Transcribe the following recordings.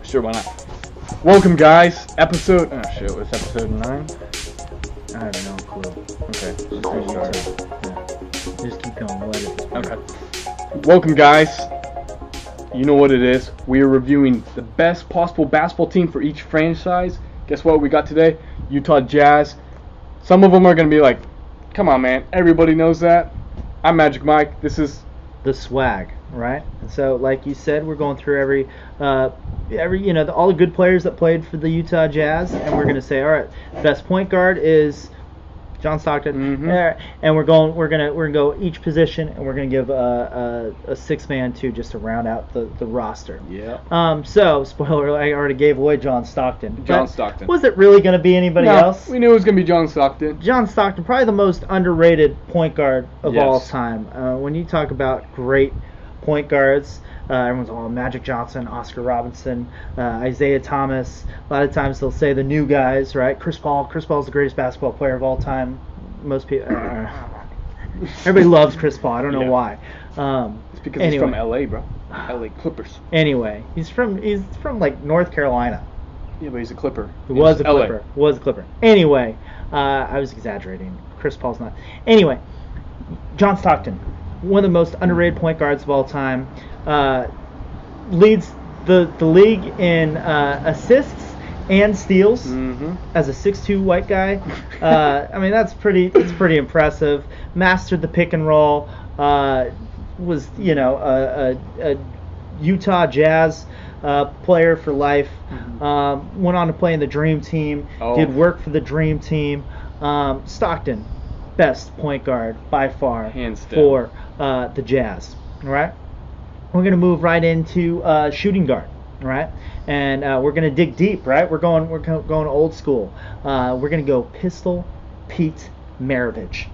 Sure, why not? Welcome, guys. Episode. Oh shit, what's episode 9? I have no clue. Okay, let's restart. Yeah. Just keep going. We'll edit this. Okay. Welcome, guys. You know what it is. We are reviewing the best possible basketball team for each franchise. Guess what we got today? Utah Jazz. Some of them are going to be like, come on, man. Everybody knows that. I'm Magic Mike. This is the swag, right? And so, like you said, we're going through every all the good players that played for the Utah Jazz, and we're going to say, all right, best point guard is John Stockton, and we're gonna go each position, and we're gonna give a 6-man to just to round out the roster. Yeah. So spoiler, I already gave away John Stockton. Stockton. Was it really gonna be anybody else? We knew it was gonna be John Stockton. John Stockton, probably the most underrated point guard of all time. When you talk about great point guards, everyone's all Magic Johnson, Oscar Robinson, Isaiah Thomas. A lot of times they'll say the new guys, right? Chris Paul. Chris Paul's the greatest basketball player of all time. Most people, everybody loves Chris Paul. I don't know why. It's because he's from LA, bro. LA Clippers. Anyway, he's from like North Carolina. Yeah, but he's a Clipper. He was a Clipper. Was a Clipper. Anyway, I was exaggerating. Chris Paul's not. Anyway, John Stockton, one of the most underrated point guards of all time. Leads the league in assists and steals as a 6'2" white guy. I mean, that's pretty impressive. Mastered the pick and roll. Was a Utah Jazz player for life. Went on to play in the Dream Team. Did work for the Dream Team. Stockton, best point guard by far for the Jazz. All right. We're going to move right into shooting guard, right? And we're going to dig deep, right? We're going old school. We're going to go Pistol Pete Maravich.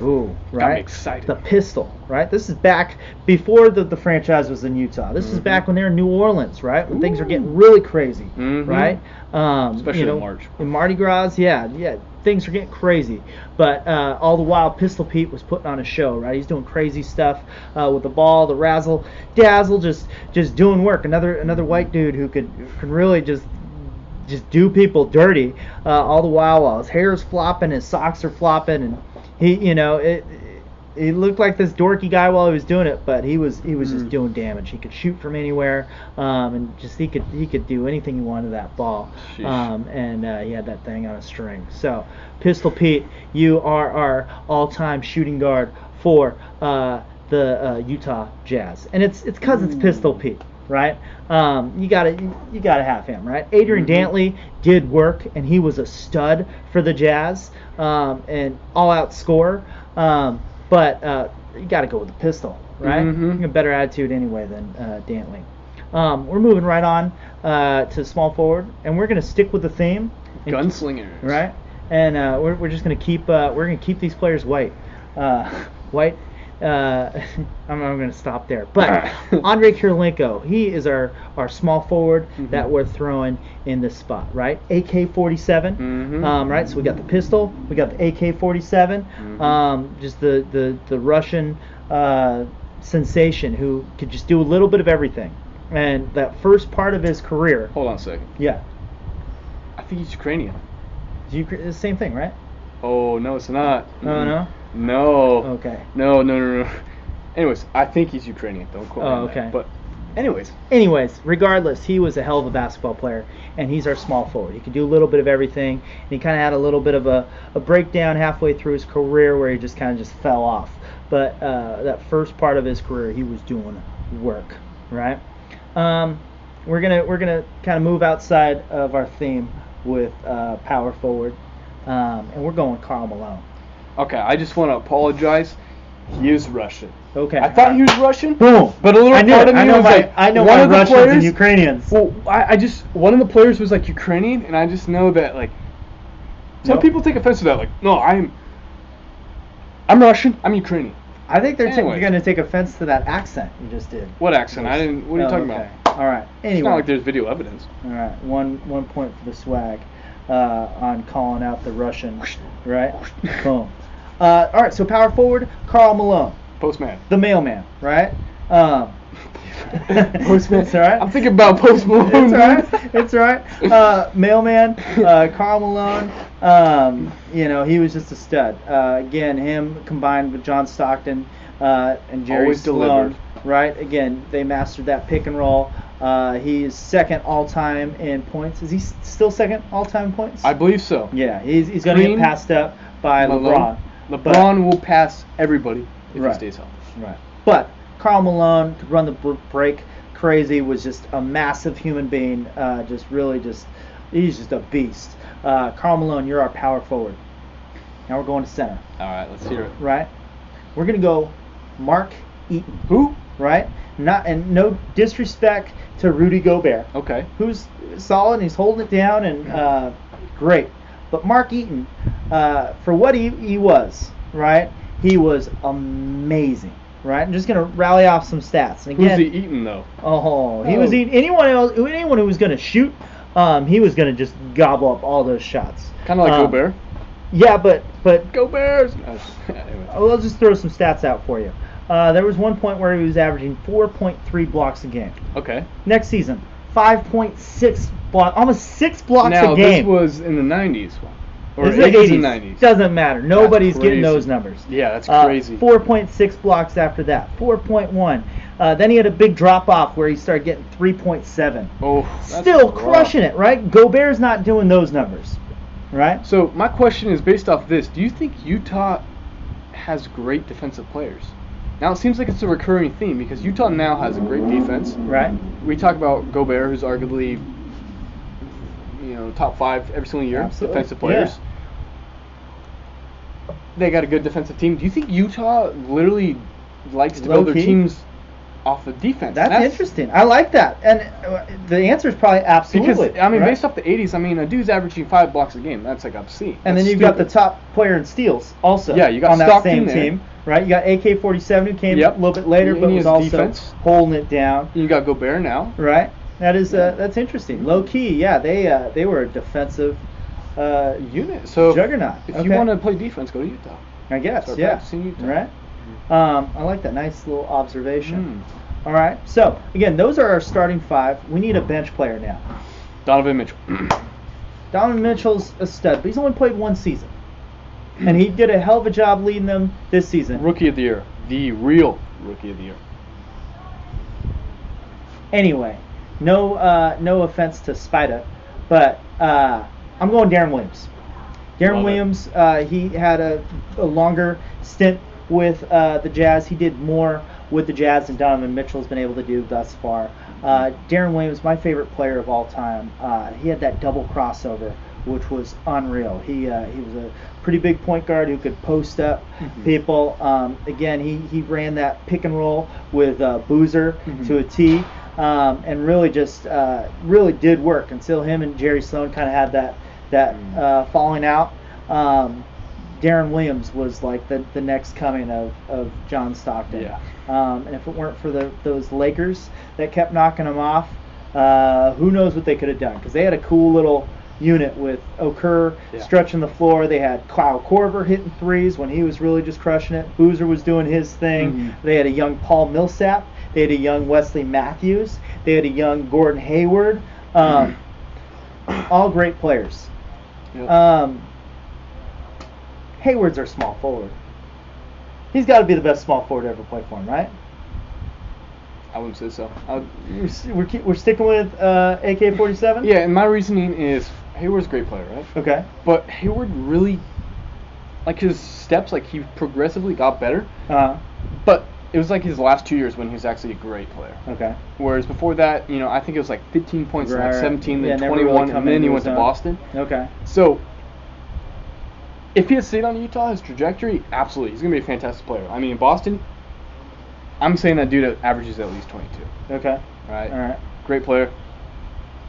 Ooh, right? Got me excited. The Pistol, right? This is back before the franchise was in Utah. This is back when they were in New Orleans, right? When things were getting really crazy, right? Especially in March. In Mardi Gras, yeah. Things were getting crazy, but all the while Pistol Pete was putting on a show, right? He's doing crazy stuff with the ball, the razzle dazzle, just doing work. Another white dude who could really just do people dirty all the while his hair is flopping, his socks are flopping, and he looked like this dorky guy while he was doing it, but he was just doing damage. He could shoot from anywhere, and just he could do anything he wanted to that ball. And he had that thing on a string. So, Pistol Pete, you are our all-time shooting guard for the Utah Jazz, and it's because it's Pistol Pete, right? You gotta have him, right? Adrian Dantley did work, and he was a stud for the Jazz, and all-out scorer. But you got to go with the Pistol, right? A better attitude anyway than Dantley. We're moving right on to small forward, and we're going to stick with the theme. Gunslingers, right? And we're just going to keep these players white. White. I'm going to stop there. But Andrei Kirilenko, he is our small forward that we're throwing in this spot, right? AK-47, right? So we got the Pistol, we got the AK-47, just the Russian sensation who could just do a little bit of everything. And that first part of his career. Hold on a second. Yeah. I think he's Ukrainian. It's the same thing, right? Oh, no, it's not. Oh, no? No. Okay. No. Anyways, I think he's Ukrainian. Don't quote me on that. But anyways, regardless, he was a hell of a basketball player, and he's our small forward. He could do a little bit of everything, and he kind of had a little bit of a breakdown halfway through his career where he just kind of just fell off. But that first part of his career, he was doing work, right? We're gonna kind of move outside of our theme with power forward, and we're going Karl Malone. Okay, I just want to apologize. He is Russian. Okay. I thought he was Russian. Boom. But a little part of me was like, I know one my of the Russians players, and Ukrainians. Well, one of the players was like Ukrainian, and I just know that like some people take offense to that. Like, no, I'm Russian. I'm Ukrainian. I think they're going to take offense to that accent you just did. What accent? I didn't. What are you talking about? All right. Anyway. It's not like there's video evidence. All right. One point for the swag on calling out the Russian. Right. Boom. All right, so power forward, Karl Malone. Postman. The mailman, right? Postman. It's all right. I'm thinking about Post Malone. It's all right. It's all right. Mailman, Karl Malone. He was just a stud. Again, him combined with John Stockton and Jerry Always Sloan. delivered. Right. Again, they mastered that pick and roll. He is second all time in points. Is he still second all time in points? I believe so. Yeah, he's going to get Green, passed up by Malone. LeBron. LeBron will pass everybody if Right. he stays healthy. Right. But Karl Malone could run the break crazy, was just a massive human being. He's just a beast. Karl Malone, you're our power forward. Now we're going to center. All right, let's hear it. Right? We're going to go Mark Eaton. Who? Right? No disrespect to Rudy Gobert. Okay. Who's solid and he's holding it down and great. But Mark Eaton, for what he was, right? He was amazing, right? I'm just gonna rally off some stats. And again, Who's he eating though? He was eating anyone who was gonna shoot. He was gonna just gobble up all those shots. Kind of like Gobert. Yeah, but Go Bears! Anyway. I'll just throw some stats out for you. There was one point where he was averaging 4.3 blocks a game. Okay. Next season, 5.6 blocks, almost 6 blocks Now, a game. this was in the 90s. Or This is 80s the and 80s. 90s. Doesn't matter. Nobody's That's getting crazy. those numbers. Yeah, that's crazy. 4.6 blocks after that. 4.1. Then he had a big drop off where he started getting 3.7. Oh, that's Still rough. crushing it, right? Gobert's not doing those numbers, right? So my question is based off this. Do you think Utah has great defensive players? Now it seems like it's a recurring theme because Utah now has a great defense. Right. We talk about Gobert, who's arguably, top 5 every single year Absolutely. defensive players. They got a good defensive team. Do you think Utah literally likes to build their Low-key? teams off of defense? That's interesting. I like that. And the answer is probably absolutely. Because, right? based off the 80s, a dude's averaging 5 blocks a game. That's like obscene. And then That's you've got the stupid. top player in steals also. Yeah, you got on that Stockton same there. team, right? You got AK-47 who came Yep. a little bit later, And but he was has also defense. holding it down, You got Gobert now. right? That's interesting. Low key, yeah, they were a defensive Unit. So juggernaut. if Okay. you want to play defense, go to Utah. I guess, Start yeah, practicing Utah. right. I like that. Nice little observation. Mm. All right. So again, those are our starting 5. We need a bench player now. Donovan Mitchell. Donovan Mitchell's a stud, but he's only played 1 season, and he did a hell of a job leading them this season. Rookie of the year. The real Rookie of the year. Anyway, no offense to Spida, but I'm going Darren Williams. Darren Love it. Williams, he had a longer stint with the Jazz. He did more with the Jazz than Donovan Mitchell's been able to do thus far. Darren Williams, my favorite player of all time. He had that double crossover, which was unreal. He was a pretty big point guard who could post up people. Again, he ran that pick and roll with Boozer to a T, and really just really did work until him and Jerry Sloan kind of had that falling out. Darren Williams was like the next coming of John Stockton. Yeah. And if it weren't for those Lakers that kept knocking him off, who knows what they could have done? Because they had a cool little unit with Okur stretching the floor. They had Kyle Korver hitting threes when he was really just crushing it. Boozer was doing his thing. They had a young Paul Millsap. They had a young Wesley Matthews. They had a young Gordon Hayward. All great players. Yep. Hayward's our small forward. He's got to be the best small forward to ever play for him, right? I wouldn't say so. We're sticking with AK-47? Yeah, and my reasoning is Hayward's a great player, right? Okay. But Hayward really, like his steps, like he progressively got better. But it was like his last 2 years when he was actually a great player. Okay. Whereas before that, I think it was like 15 points, Right, like right. 17, Yeah, then never really 21, come and then he into went to his own. Boston. Okay. So, if he had stayed on Utah, his trajectory, absolutely, he's going to be a fantastic player. I mean, in Boston, I'm saying that dude averages at least 22. Okay. Right? All right. Great player.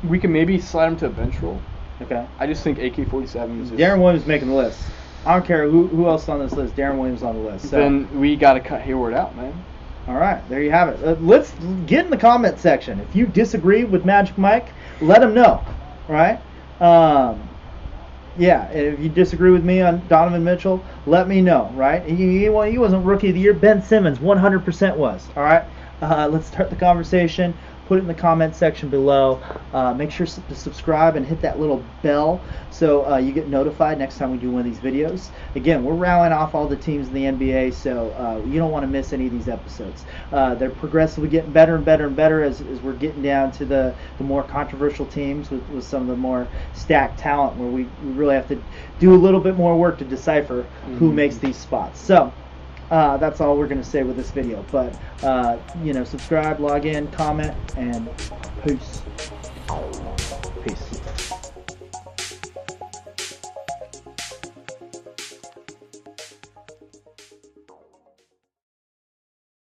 We can maybe slide him to a bench role. Okay. I just think AK-47 is just... Darren Williams making the list. I don't care who else is on this list. Darren Williams on the list. So. Then we got to cut Hayward out, man. All right, there you have it. Let's get in the comment section. If you disagree with Magic Mike, let him know. Right? Yeah, if you disagree with me on Donovan Mitchell, let me know. Right? He wasn't Rookie of the Year. Ben Simmons 100% was. All right. Let's start the conversation. Put it in the comment section below. Make sure to subscribe and hit that little bell so you get notified next time we do one of these videos. Again, we're rallying off all the teams in the NBA, so you don't want to miss any of these episodes. They're progressively getting better and better and better as we're getting down to the more controversial teams with some of the more stacked talent, where we really have to do a little bit more work to decipher who makes these spots. So that's all we're going to say with this video. But, subscribe, log in, comment, and peace. Peace.